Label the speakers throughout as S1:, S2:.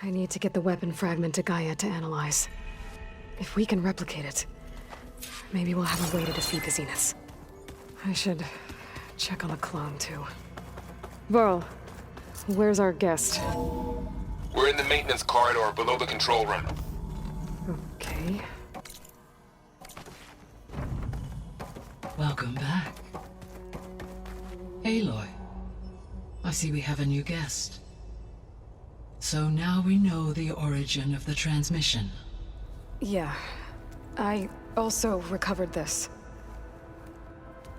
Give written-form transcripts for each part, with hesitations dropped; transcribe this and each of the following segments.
S1: I need to get the weapon fragment to Gaia to analyze. If we can replicate it, maybe we'll have a way to defeat the Zeniths. I should check on the clone, too. Varl, where's our guest?
S2: We're in the maintenance corridor below the control room.
S1: Okay.
S3: Welcome back. Aloy, I see we have a new guest. So now we know the origin of the transmission.
S1: Yeah. I also recovered this.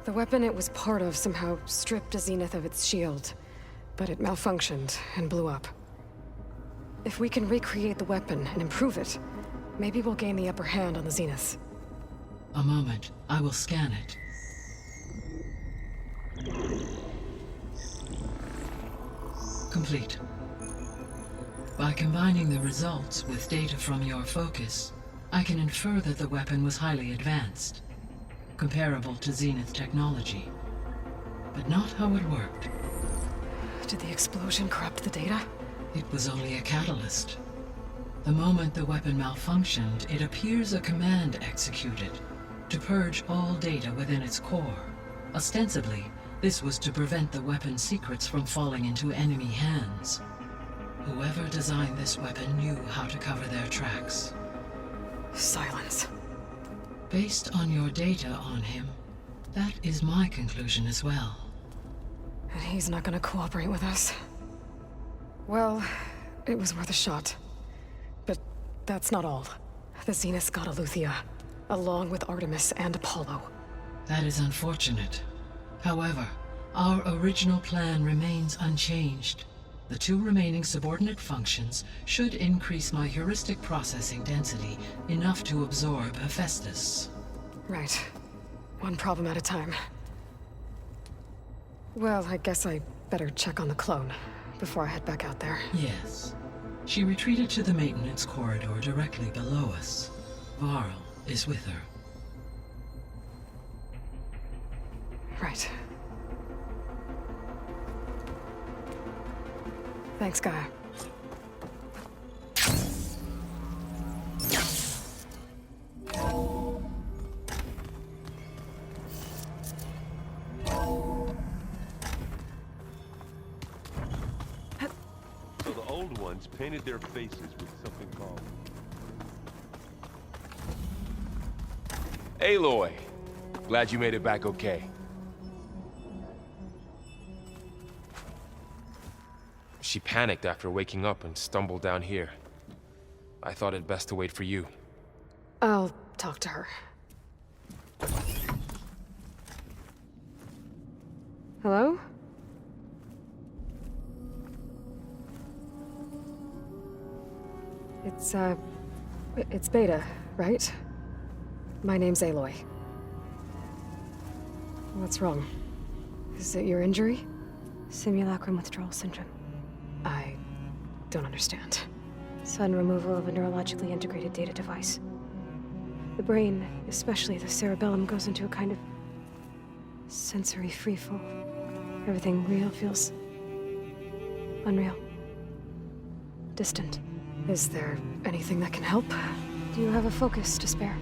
S1: The weapon it was part of somehow stripped a Zenith of its shield, but it malfunctioned and blew up. If we can recreate the weapon and improve it, maybe we'll gain the upper hand on the Zeniths.
S3: A moment, I will scan it. Complete. By combining the results with data from your focus, I can infer that the weapon was highly advanced, comparable to Zenith technology, but not how it worked.
S1: Did the explosion corrupt the data?
S3: It was only a catalyst. The moment the weapon malfunctioned, it appears a command executed to purge all data within its core. Ostensibly, this was to prevent the weapon's secrets from falling into enemy hands. Whoever designed this weapon knew how to cover their tracks.
S1: Silence.
S3: Based on your data on him, that is my conclusion as well.
S1: And he's not gonna cooperate with us. Well, it was worth a shot. But that's not all. The Zeniths got Aletheia, along with Artemis and Apollo.
S3: That is unfortunate. However, our original plan remains unchanged. The two remaining subordinate functions should increase my heuristic processing density enough to absorb Hephaestus.
S1: Right. One problem at a time. Well, I guess I better check on the clone before I head back out there.
S3: Yes. She retreated to the maintenance corridor directly below us. Varl is with her.
S1: Right. Thanks, Gaia.
S4: So the old ones painted their faces with something called...
S2: Aloy! Glad you made it back okay. She panicked after waking up and stumbled down here. I thought it best to wait for you.
S1: I'll talk to her. Hello? It's Beta, right? My name's Aloy. What's wrong? Is it your injury?
S5: Simulacrum withdrawal syndrome.
S1: I don't understand.
S5: Sudden removal of a neurologically integrated data device. The brain, especially the cerebellum, goes into a kind of sensory freefall. Everything real feels unreal. Distant.
S1: Is there anything that can help?
S5: Do you have a focus to spare?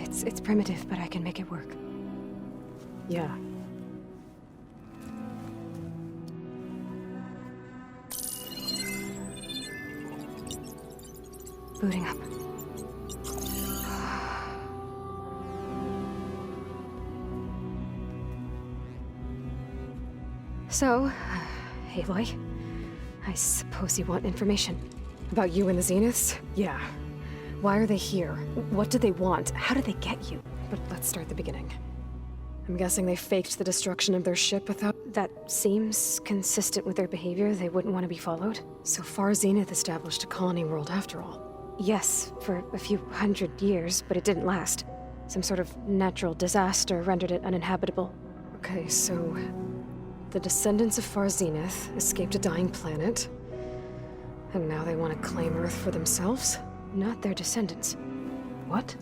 S5: It's primitive, but I can make it work.
S1: Yeah.
S5: Booting up. So, Aloy, I suppose you want information.
S1: About you and the Zeniths? Yeah. Why are they here? What do they want? How did they get you? But let's start the beginning. I'm guessing they faked the destruction of their ship without...
S5: That seems consistent with their behavior. They wouldn't want to be followed.
S1: So far, Zenith established a colony world after all.
S5: Yes, for a few hundred years, but it didn't last. Some sort of natural disaster rendered it uninhabitable.
S1: Okay, so... the descendants of Far Zenith escaped a dying planet, and now they want to claim Earth for themselves?
S5: Not their descendants.
S1: What?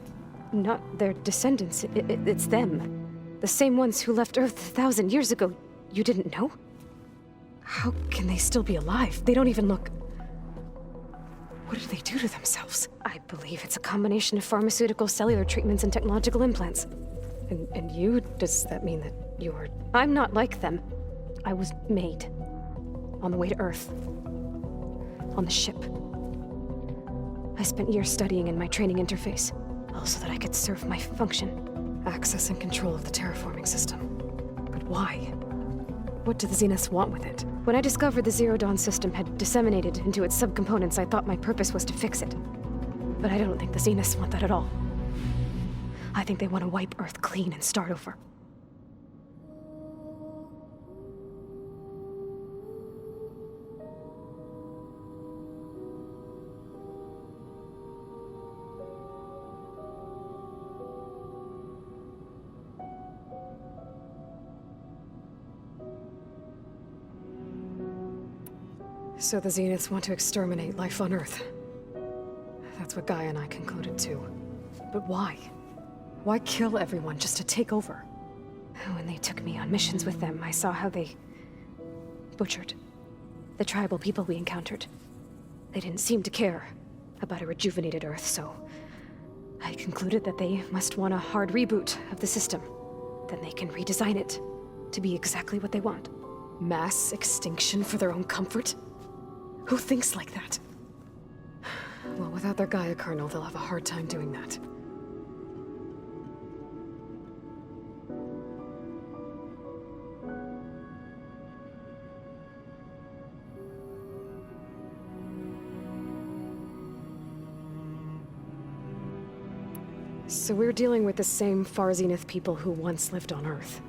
S5: Not their descendants. It's them. The same ones who left Earth 1,000 years ago. You didn't know?
S1: How can they still be alive? They don't even look... What did they do to themselves?
S5: I believe it's a combination of pharmaceutical, cellular treatments, and technological implants.
S1: And you? Does that mean that you're...
S5: I'm not like them. I was made. On the way to Earth. On the ship. I spent years studying in my training interface, all so that I could serve my function.
S1: Access and control of the terraforming system. But why? What do the Zeniths want with it?
S5: When I discovered the Zero Dawn system had disseminated into its subcomponents, I thought my purpose was to fix it. But I don't think the Zeniths want that at all. I think they want to wipe Earth clean and start over.
S1: So the Zeniths want to exterminate life on Earth. That's what Gaia and I concluded too. But why? Why kill everyone just to take over?
S5: When they took me on missions with them, I saw how they butchered the tribal people we encountered. They didn't seem to care about a rejuvenated Earth, so I concluded that they must want a hard reboot of the system. Then they can redesign it to be exactly what they want.
S1: Mass extinction for their own comfort? Who thinks like that? Well, without their Gaia kernel, they'll have a hard time doing that. So we're dealing with the same Far Zenith people who once lived on Earth.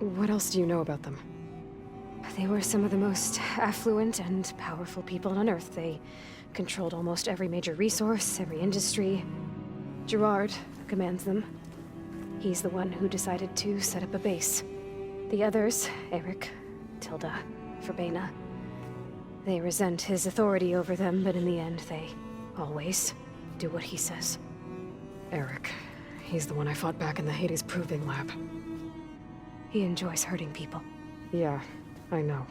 S1: What else do you know about them?
S5: They were some of the most affluent and powerful people on Earth. They controlled almost every major resource, every industry. Gerard commands them. He's the one who decided to set up a base. The others, Eric, Tilda, Verbena, they resent his authority over them, but in the end, they always do what he says.
S1: Eric. He's the one I fought back in the Hades Proving Lab.
S5: He enjoys hurting people.
S1: Yeah, I know.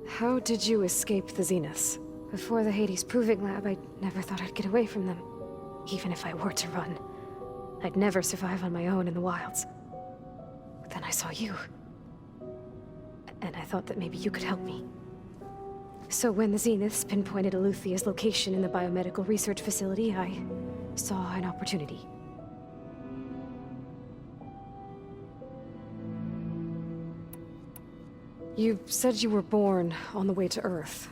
S1: How did you escape the Zeniths?
S5: Before the Hades Proving Lab, I never thought I'd get away from them. Even if I were to run, I'd never survive on my own in the wilds. But then I saw you. And I thought that maybe you could help me. So when the Zeniths pinpointed Eluthia's location in the biomedical research facility, I saw an opportunity.
S1: You said you were born on the way to Earth.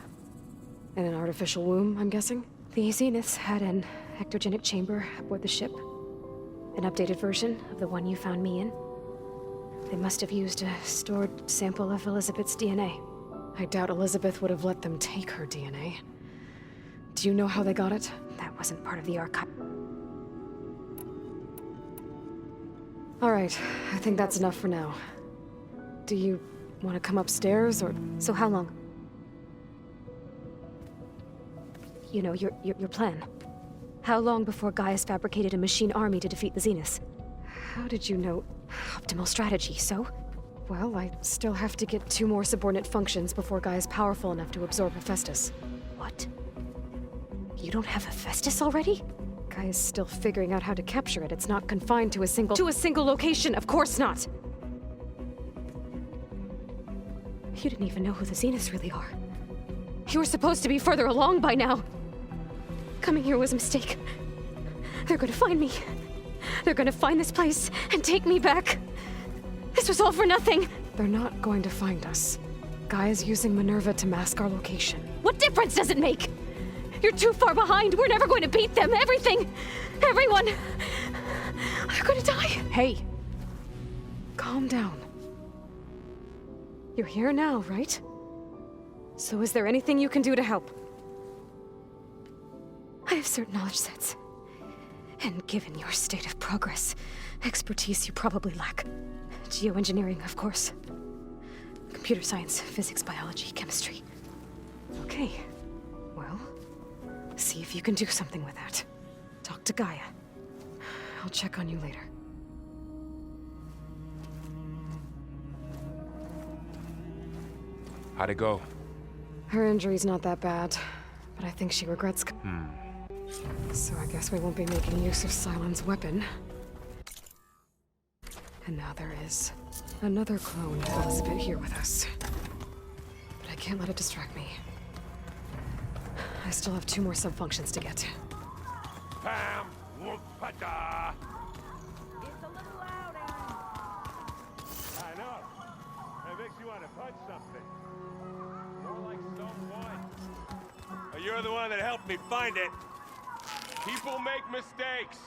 S1: In an artificial womb, I'm guessing?
S5: The Zeniths had an ectogenic chamber aboard the ship. An updated version of the one you found me in. They must have used a stored sample of Elizabeth's DNA.
S1: I doubt Elizabeth would have let them take her DNA. Do you know how they got it?
S5: That wasn't part of the archive.
S1: All right, I think that's enough for now. Do you want to come upstairs, or...?
S5: So how long? You know, your plan. How long before Gaia's fabricated a machine army to defeat the Zeniths?
S1: How did you know?
S5: Optimal strategy, so?
S1: Well, I still have to get 2 more subordinate functions before Gaia's powerful enough to absorb Hephaestus.
S5: What? You don't have Hephaestus already?
S1: Gaia's still figuring out how to capture it. It's not confined to a single... To a single location, of course not!
S5: You didn't even know who the Zeniths really are. You were supposed to be further along by now. Coming here was a mistake. They're gonna find me. They're gonna find this place and take me back. This was all for nothing.
S1: They're not going to find us. Gaia's using Minerva to mask our location.
S5: What difference does it make? You're too far behind. We're never going to beat them. Everything. Everyone. They're gonna die.
S1: Hey. Calm down. You're here now, right? So is there anything you can do to help?
S5: I have certain knowledge sets. And given your state of progress, expertise you probably lack. Geoengineering, of course. Computer science, physics, biology, chemistry.
S1: Okay. Well, see if you can do something with that. Talk to Gaia. I'll check on you later.
S2: How'd it go?
S1: Her injury's not that bad, but I think she regrets. So I guess we won't be making use of Cylon's weapon. And now there is another clone of Elizabeth here with us. But I can't let it distract me. I still have 2 more sub-functions to get.
S4: Pam! Whoop-a-da!
S6: It's a little loud, Aaron.
S4: I know. It makes you want to punch something. More like someone. You're the one that helped me find it. People make mistakes.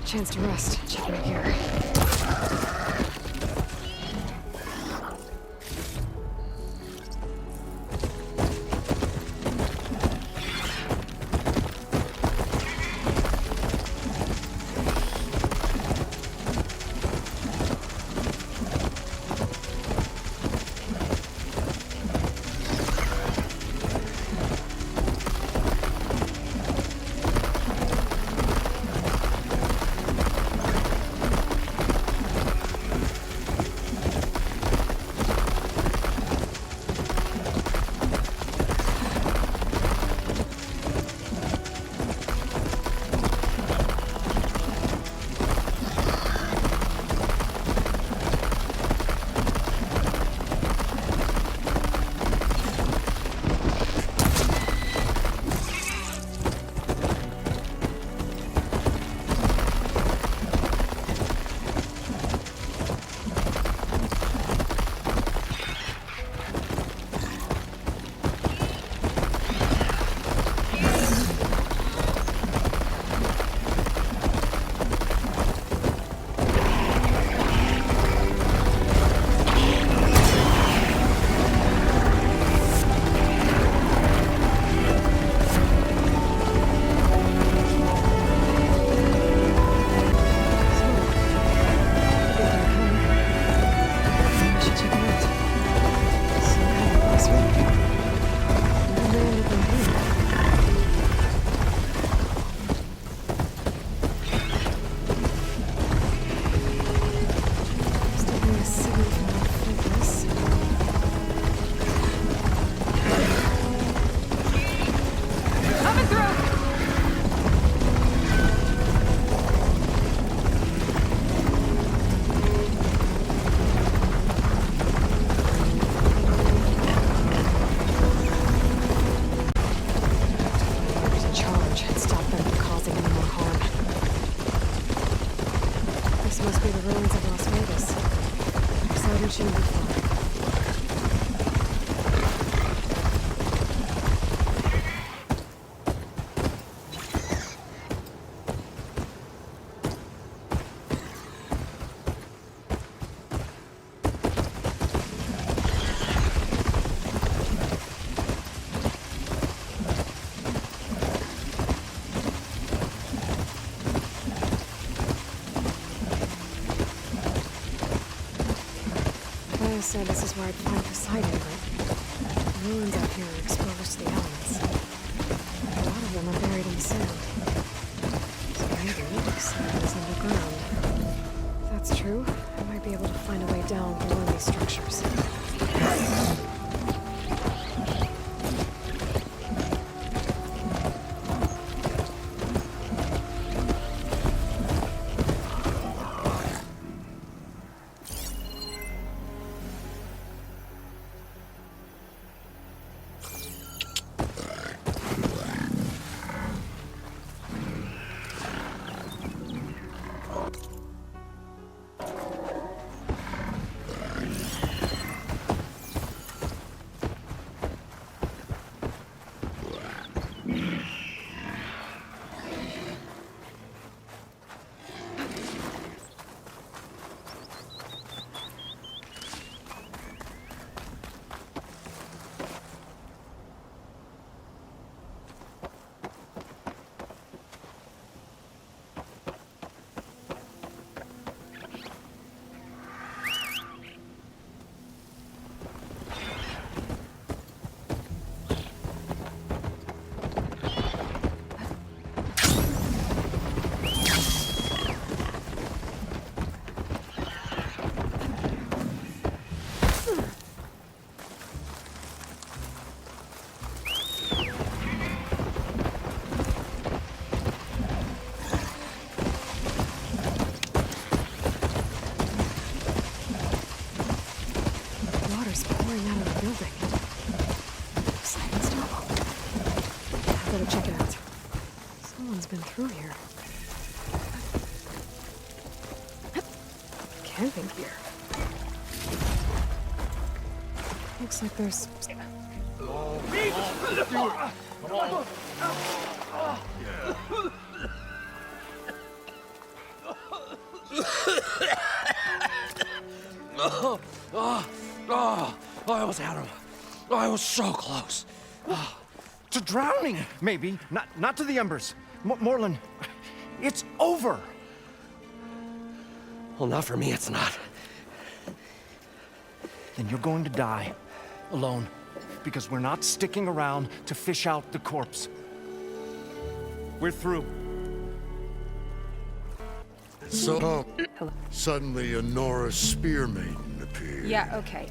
S1: Chance to rest. Check my gear.
S5: said this is where I'd find Poseidon, but the ruins out here are exposed to the elements. A lot of them are buried in the sand. So maybe Poseidon is underground. If that's true, I might be able to find a way down through one of these structures. Water's pouring out of the building. Poseidon's tunnel. I better check it out. Someone's been through here. Camping gear. Looks like there's...
S7: I almost had him. I was so close.
S8: To drowning, maybe. Not to the embers. Morlund, it's over.
S7: Well, not for me, it's not.
S8: Then you're going to die. Alone. Because we're not sticking around to fish out the corpse. We're through.
S9: So, suddenly a Nora spear maiden appeared.
S1: Yeah, okay.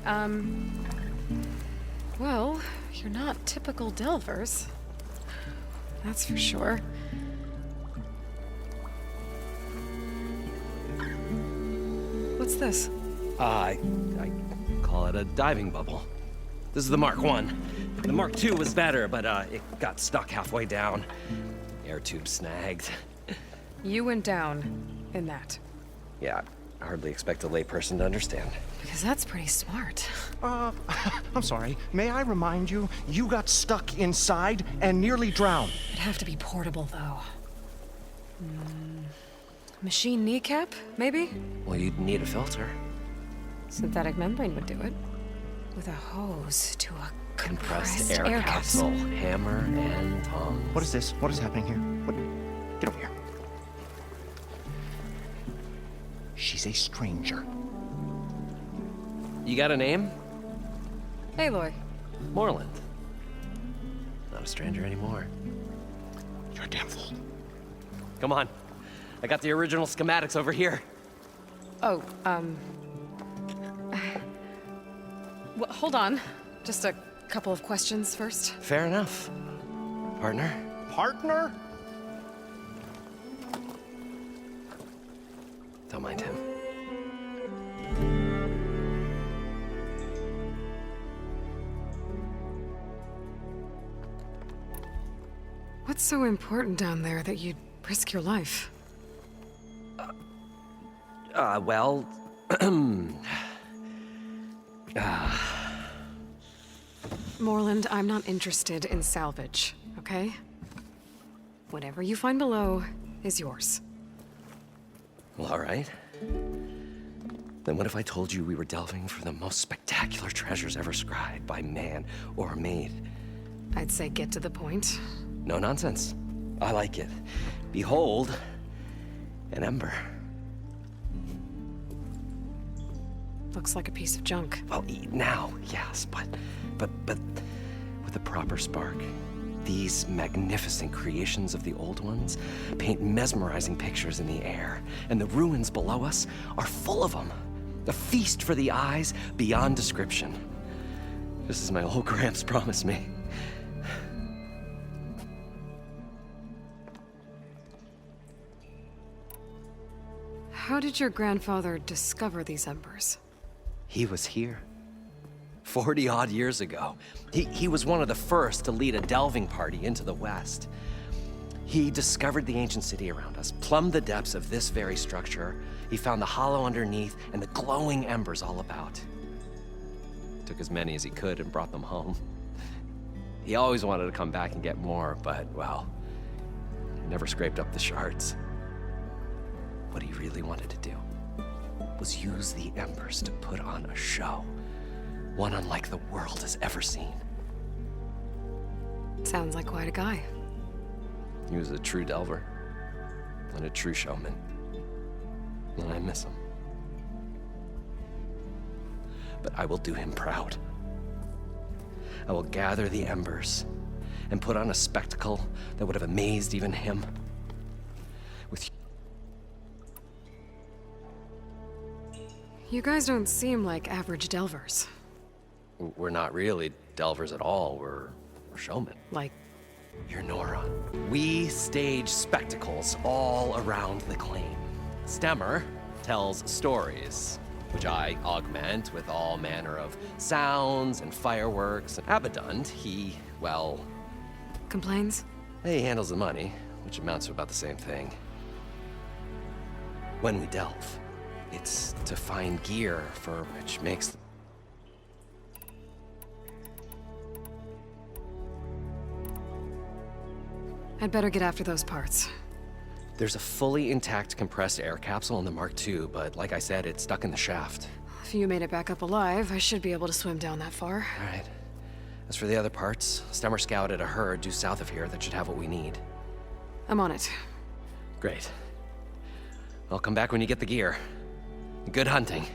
S1: Well, you're not typical Delvers. That's for sure. What's this?
S7: I call it a diving bubble. This is the Mark 1. The Mark 2 was better, but it got stuck halfway down. Air tube snagged.
S1: You went down in that.
S7: Yeah, I hardly expect a layperson to understand.
S1: Because that's pretty smart.
S8: I'm sorry. May I remind you, you got stuck inside and nearly drowned.
S1: It'd have to be portable, though. Machine kneecap, maybe?
S7: Well, you'd need a filter.
S1: Synthetic membrane would do it. With a hose to a compressed
S7: Air capsule. Hammer and tongs.
S8: What is this? What is happening here? What? Get over here. She's a stranger.
S7: You got a name?
S1: Aloy.
S7: Morlund. Not a stranger anymore.
S8: You're a damn fool.
S7: Come on. I got the original schematics over here.
S1: Oh, well, hold on. Just a couple of questions first.
S7: Fair enough. Partner?
S8: Partner?
S7: Don't mind him.
S1: What's so important down there that you'd risk your life?
S7: Well...
S1: Morlund, I'm not interested in salvage, okay? Whatever you find below is yours.
S7: Well, all right. Then what if I told you we were delving for the most spectacular treasures ever scribed by man or maid?
S1: I'd say get to the point.
S7: No nonsense. I like it. Behold, an ember.
S1: Looks like a piece of junk.
S7: Well, now, yes, but with a proper spark. These magnificent creations of the old ones paint mesmerizing pictures in the air, and the ruins below us are full of them. A feast for the eyes beyond description. Just as my old Gramps promised me.
S1: How did your grandfather discover these embers?
S7: He was here. 40-odd years ago. He was one of the first to lead a delving party into the West. He discovered the ancient city around us, plumbed the depths of this very structure. He found the hollow underneath and the glowing embers all about. Took as many as he could and brought them home. He always wanted to come back and get more, but, well, he never scraped up the shards. What he really wanted to do was use the embers to put on a show. One unlike the world has ever seen.
S1: Sounds like quite a guy.
S7: He was a true delver and a true showman. And I miss him. But I will do him proud. I will gather the embers and put on a spectacle that would have amazed even him. With
S1: You guys don't seem like average delvers.
S7: We're not really delvers at all. We're showmen.
S1: Like,
S7: You're Nora. We stage spectacles all around the claim. Stemmer tells stories, which I augment with all manner of sounds and fireworks. And Abadund, he, well,
S1: complains?
S7: he handles the money, which amounts to about the same thing. When we delve, it's to find gear for which makes
S1: I'd better get after those parts.
S7: There's a fully intact compressed air capsule in the Mark II, but like I said, it's stuck in the shaft.
S1: If you made it back up alive, I should be able to swim down that far.
S7: All right. As for the other parts, Stemmer scouted a herd due south of here that should have what we need.
S1: I'm on it.
S7: Great. I'll come back when you get the gear. Good hunting.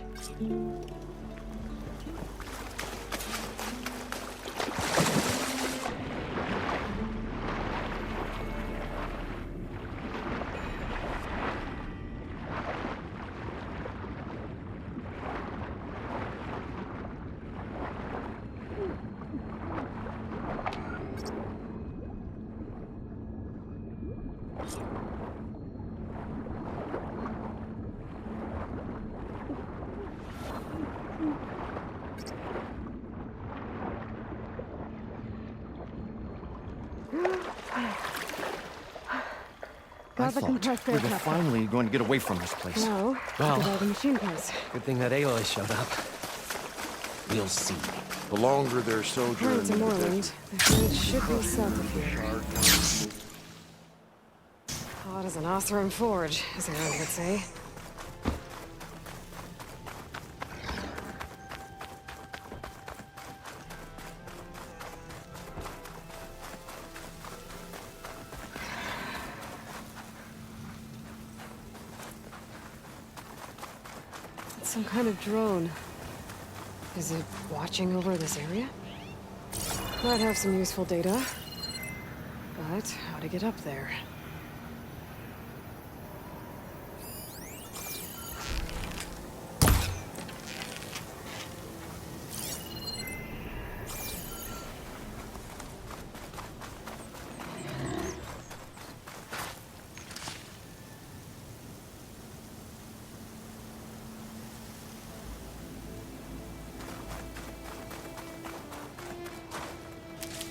S8: I
S5: Got the
S8: thought
S5: compressed
S8: we
S5: air
S8: were
S5: capsule.
S8: finally going to get away from this place.
S5: No,
S7: Well.
S5: look at all the machine parts.
S7: Good thing that Aloy showed up. We'll see.
S9: The longer their sojourn
S5: According to
S9: in the
S5: Moreland, the village should be south of here.
S9: desert,
S1: Hot as an Oseram forge, as Aaron would say. It's some kind of drone. Is it watching over this area? Might have some useful data. But how to get up there?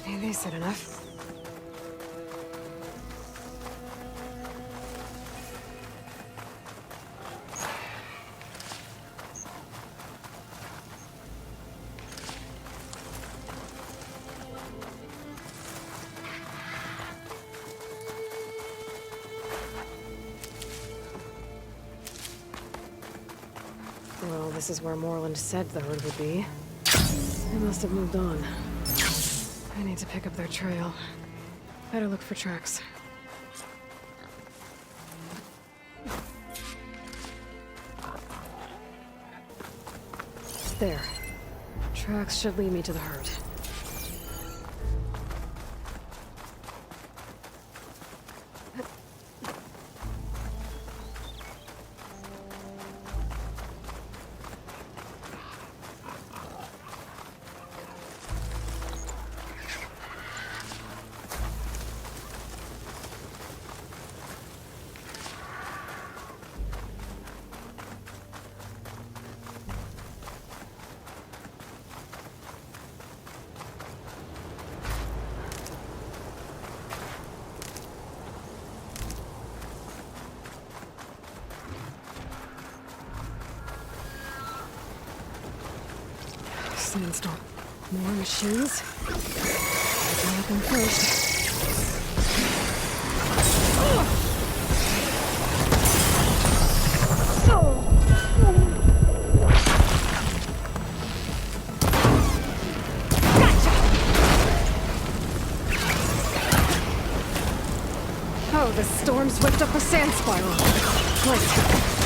S1: Maybe they said enough. Well, this is where Moreland said the herd would be. They must have moved on. I need to pick up their trail. Better look for tracks. There. Tracks should lead me to the herd. Sandstorm. More machines? Open up them first. Oh, the storm's whipped up a sand spiral. Great.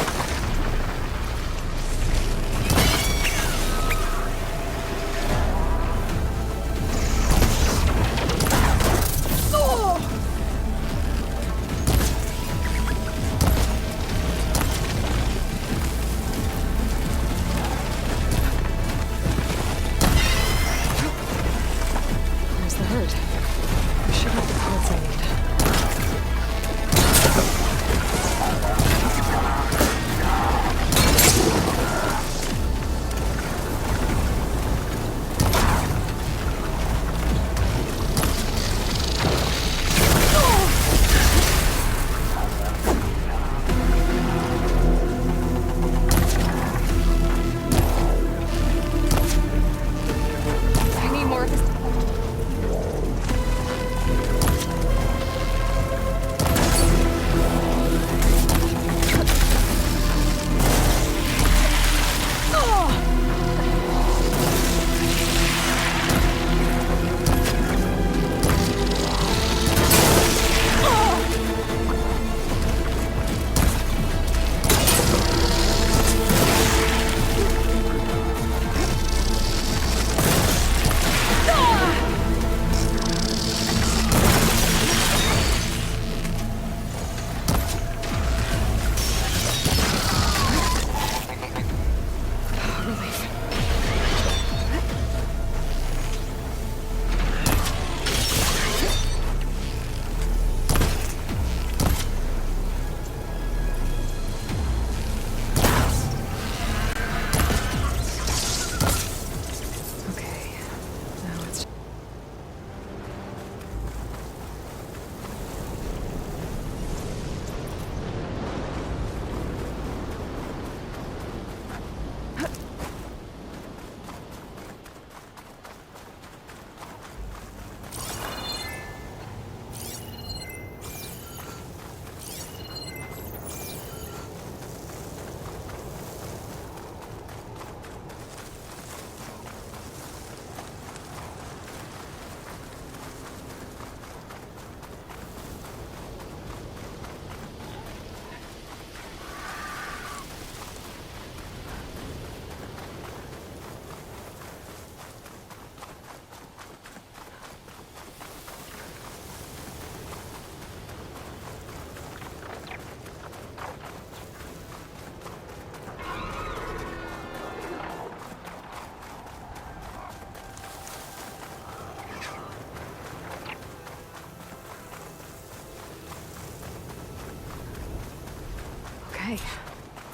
S1: Okay,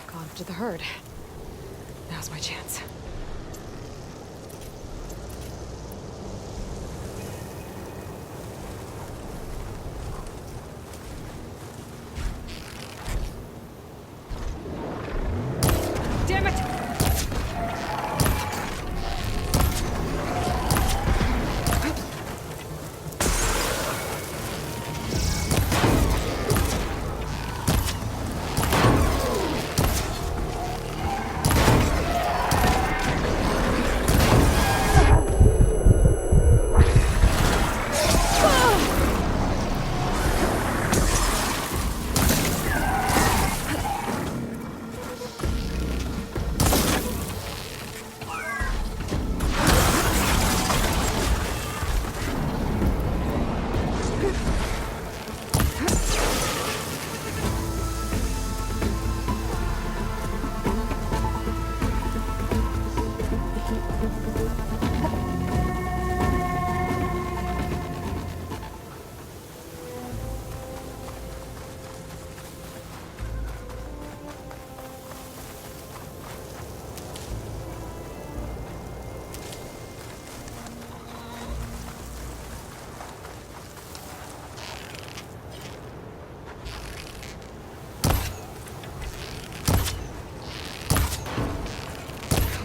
S1: gone up to the herd. Now's my chance. Damn it!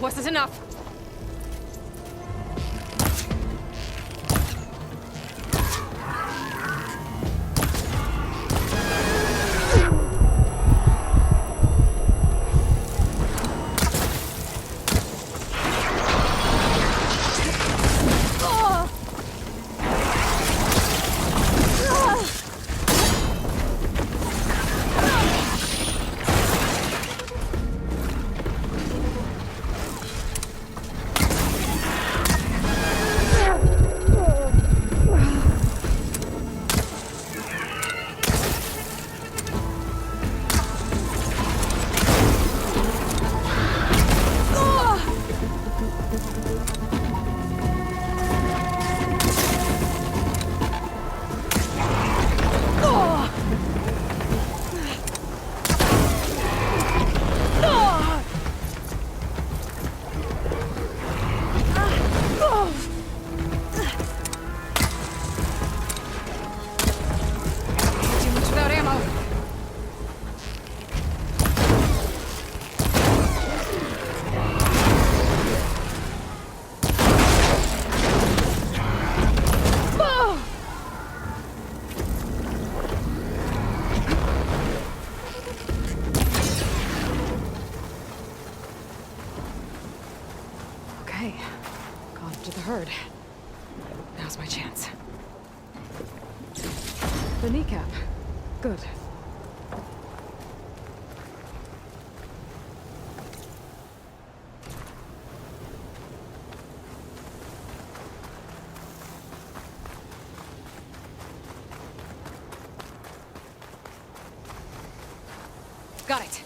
S1: wasn't enough. Okay, caught up to the herd. Now's my chance. The kneecap. Good. Got it.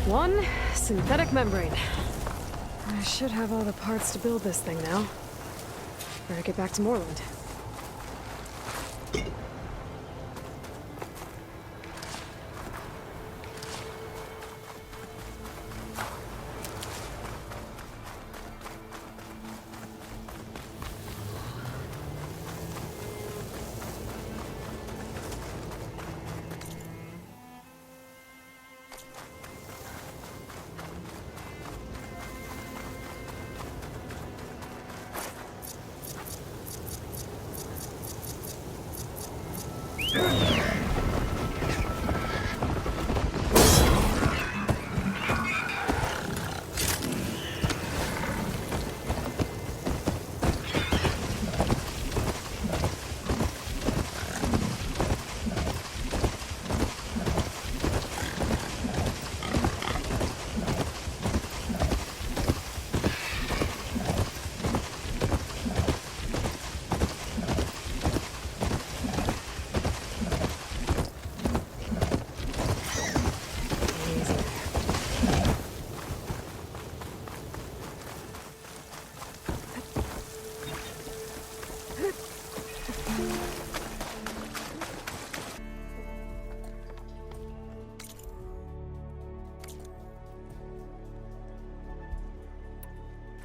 S1: One synthetic membrane. I should have all the parts to build this thing now. Better get back to Moreland.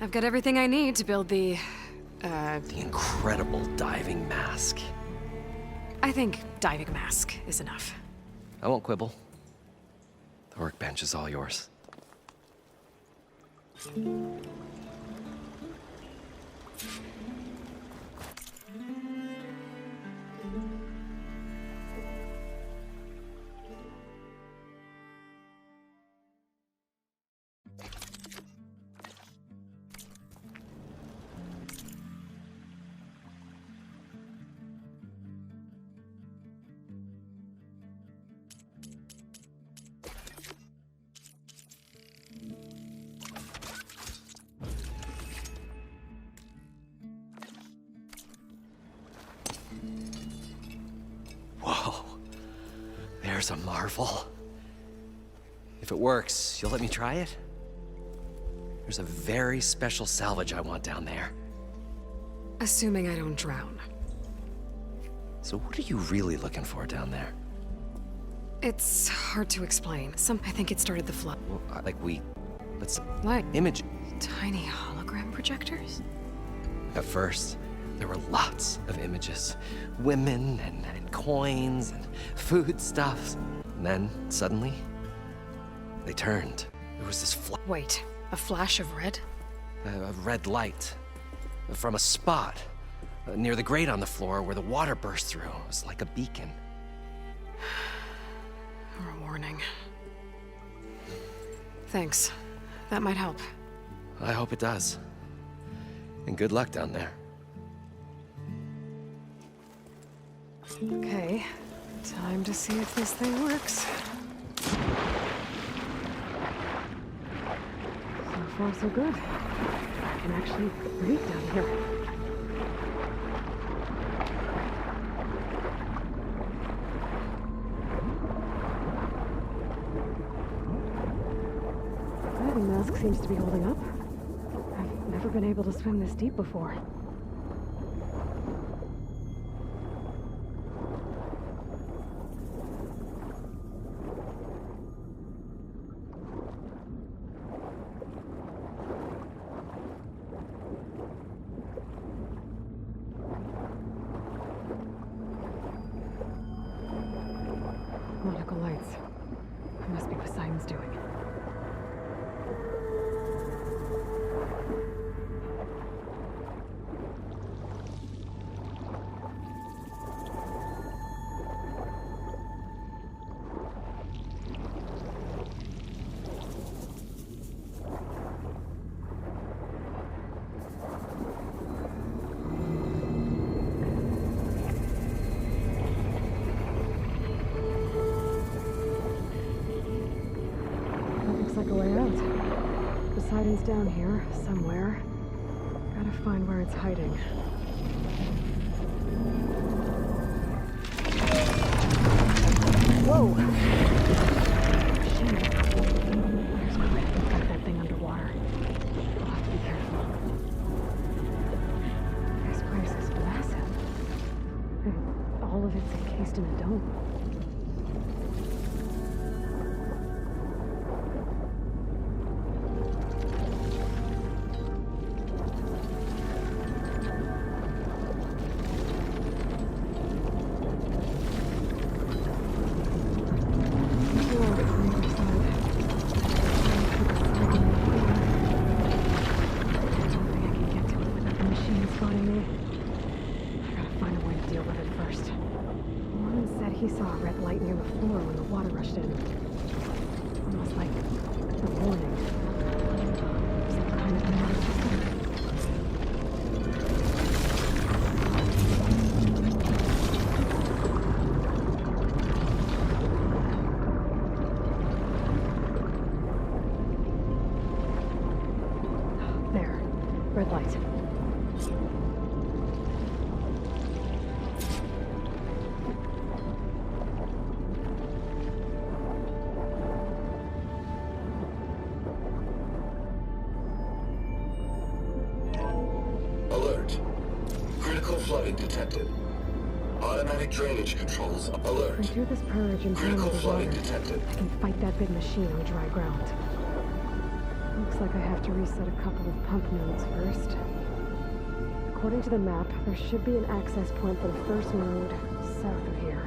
S1: I've got everything I need to build the
S7: incredible diving mask.
S1: I think diving mask is enough.
S7: I won't quibble. The workbench is all yours. there's a marvel. If it works, you'll let me try it? There's a very special salvage I want down there.
S1: Assuming I don't drown.
S7: So what are you really looking for down there?
S1: It's hard to explain. I think it started the flood.
S7: Well, let's
S1: Like
S7: image.
S1: tiny hologram projectors?
S7: At first, there were lots of images. Women and coins and foodstuffs. And then, suddenly, they turned. There was this
S1: Wait, a flash of red?
S7: a red light from a spot near the grate on the floor where the water burst through. It was like a beacon.
S1: Or a warning. Thanks. That might help.
S7: I hope it does. And good luck down there.
S1: Okay, time to see if this thing works. So far, so good. I can actually breathe down here. Diving mask seems to be holding up. I've never been able to swim this deep before. Nautical lights. It must be Poseidon's doing. Looks like a way out. Poseidon's down here, somewhere. Gotta find where it's hiding. Whoa! Shit. There's Crick inside that thing underwater. I'll have to be careful. This place is massive. And all of it's encased in a dome. He saw a red light near the floor when the water rushed in. Almost like a warning. Some kind of emergency. There. Red light.
S10: Alert. Critical flooding detected. Automatic drainage controls alert.
S1: If I do this purge and
S10: Critical
S1: drain the
S10: flooding
S1: water,
S10: detected.
S1: I can fight that big machine on dry ground. Looks like I have to reset a couple of pump nodes first. According to the map, there should be an access point for the first node south of here.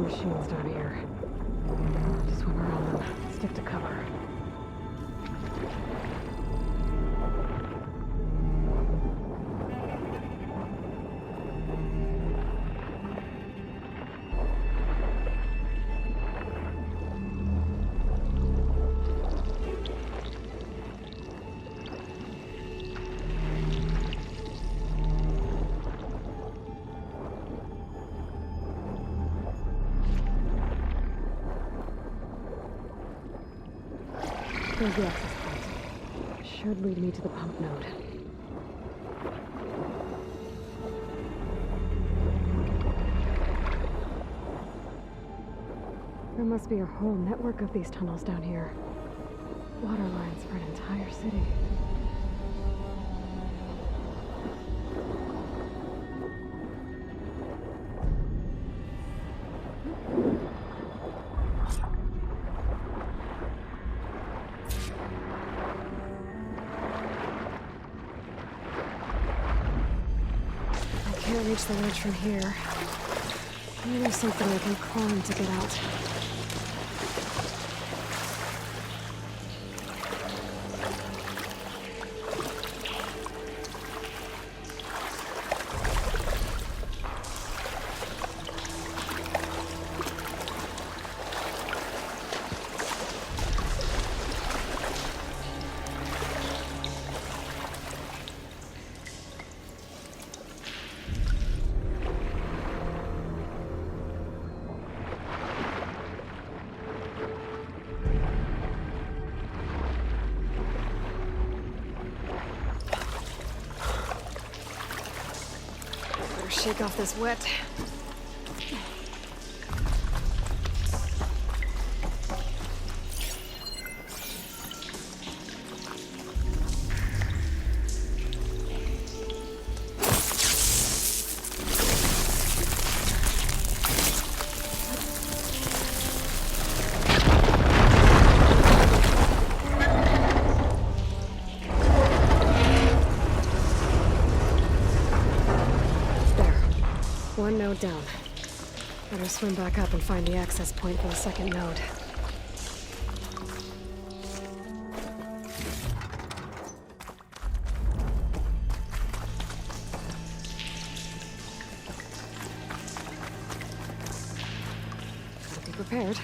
S1: machines down here. Just swim around them. Stick to cover. There's the access point. Should lead me to the pump node. There must be a whole network of these tunnels down here. Water lines for an entire city. Can't reach the ledge from here. Maybe there's something I can climb to get out. Shake off this wet. One node down. Better swim back up and find the access point for the second node. Gotta be prepared.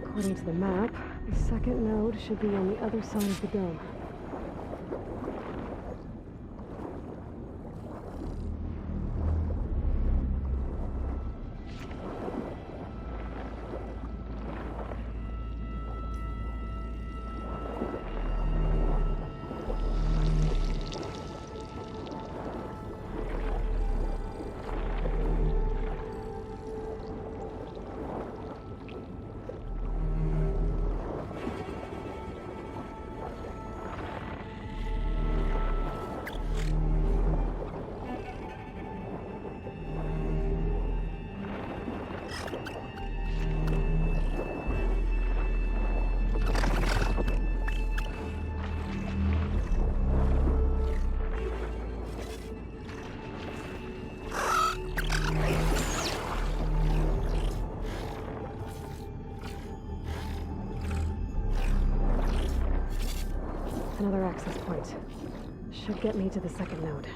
S1: According to the map, the second node should be on the other side of the dome. Another access point.
S5: Should get me to the second node.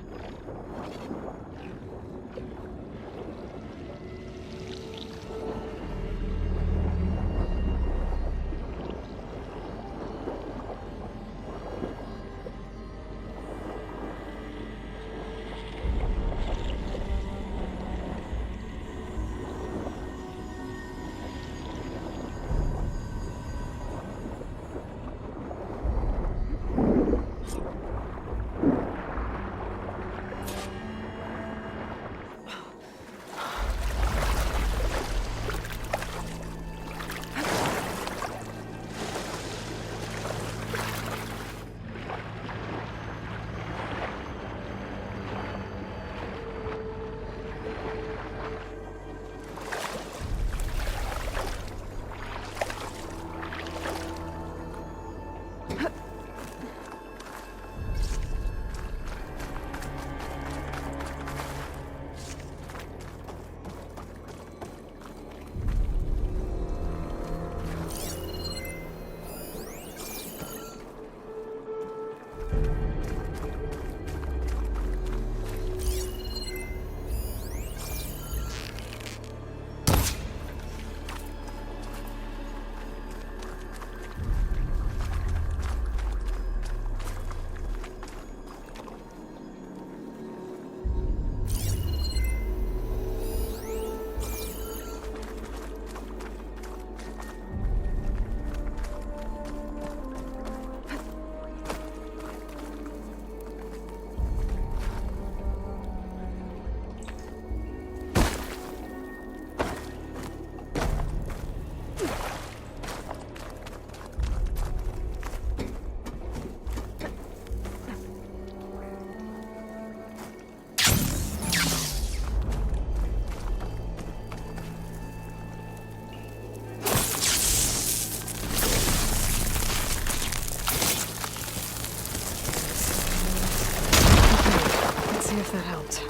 S5: See if that helped.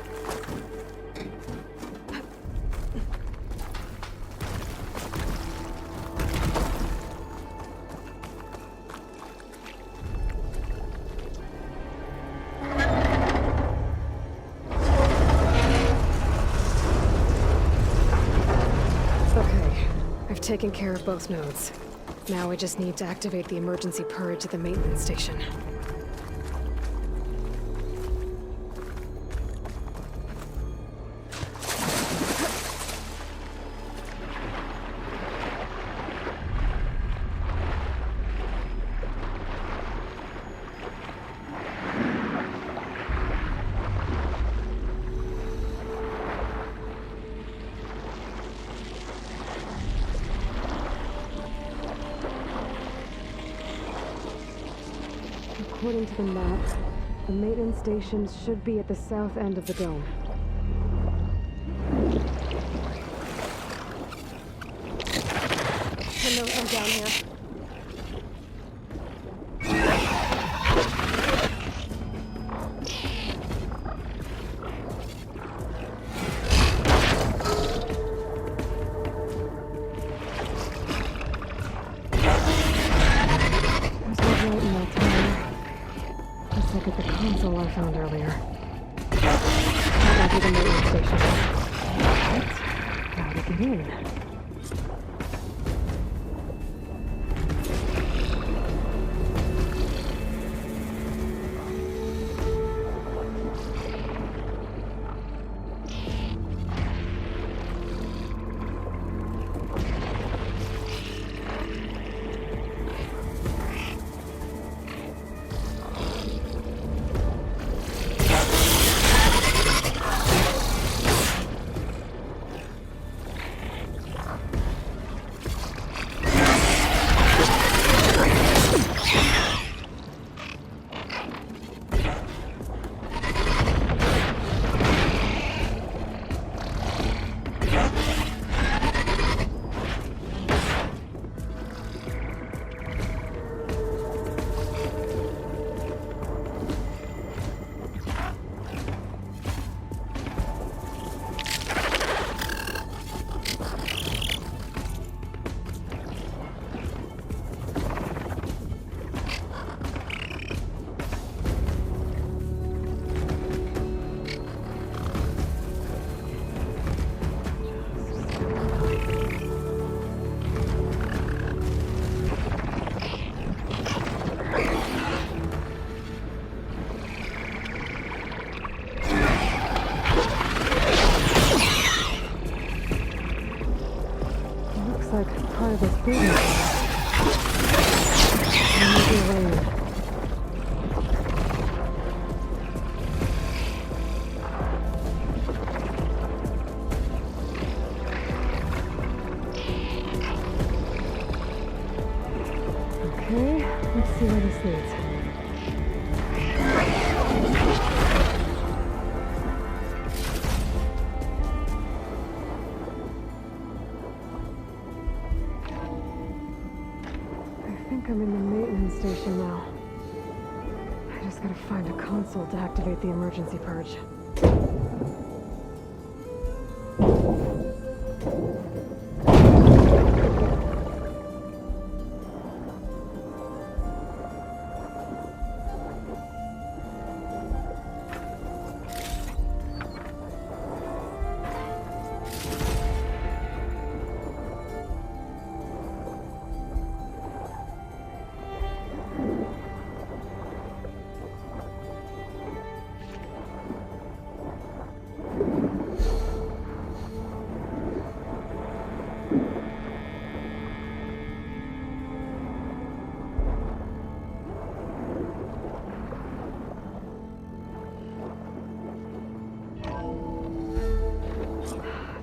S5: Okay, I've taken care of both nodes. Now I just need to activate the emergency purge at the maintenance station. According to the map, the maintenance stations should be at the south end of the dome. I know I'm down here. Look at the console I found earlier. That might be the maintenance station. Right. How to get in?
S1: like part of this building. Maybe rain. Okay, let's see where this leads. I think I'm in the maintenance station now. I just gotta find a console to activate the emergency purge.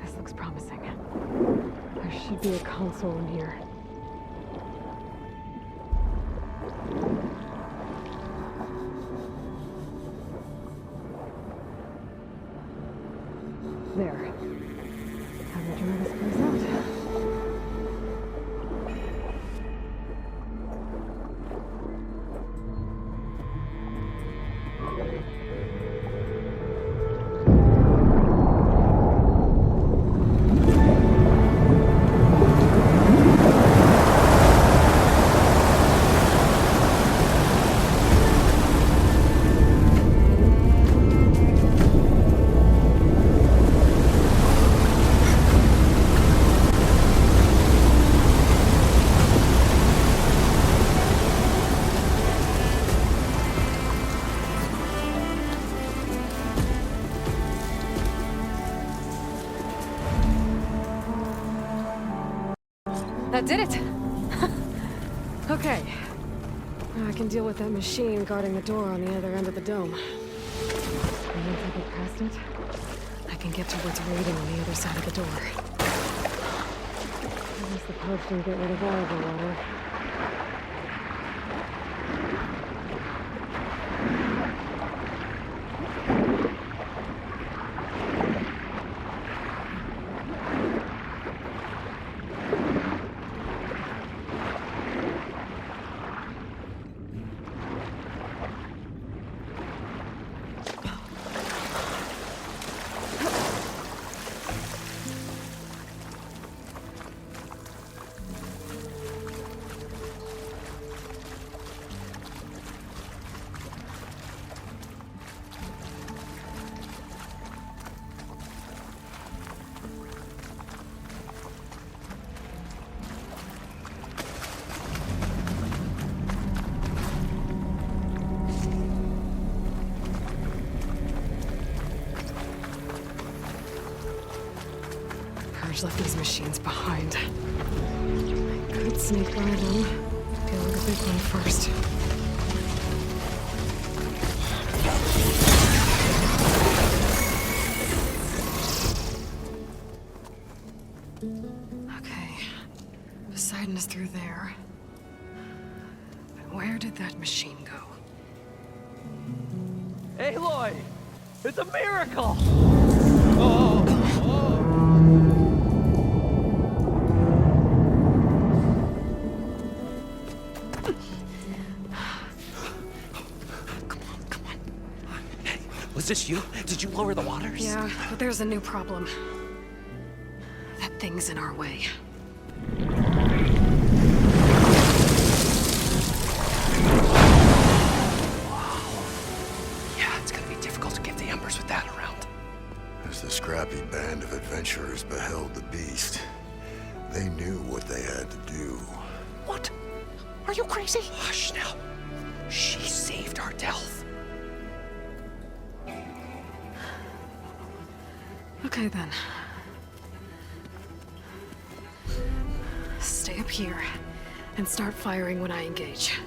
S1: This looks promising. There should be a console in here. There. Time to try this place out. That did it! Okay. Now I can deal with that machine guarding the door on the other end of the dome. And once I get past it, I can get to what's waiting on the other side of the door. At least the purge didn't get rid of all of the water. Purge left these machines behind. I could sneak by them. Deal with the big one first. Okay. Poseidon is through there. But where did that machine go?
S7: Aloy! It's a miracle! Was this you? Did you lower the waters?
S1: Yeah, but there's a new problem. That thing's in our way.
S7: Yeah, it's gonna be difficult to get the Embers with that around.
S9: As the scrappy band of adventurers beheld the beast, they knew what they had to do.
S7: What? Are you crazy? Hush now. She saved our Delph.
S1: Okay then. Stay up here and start firing when I engage.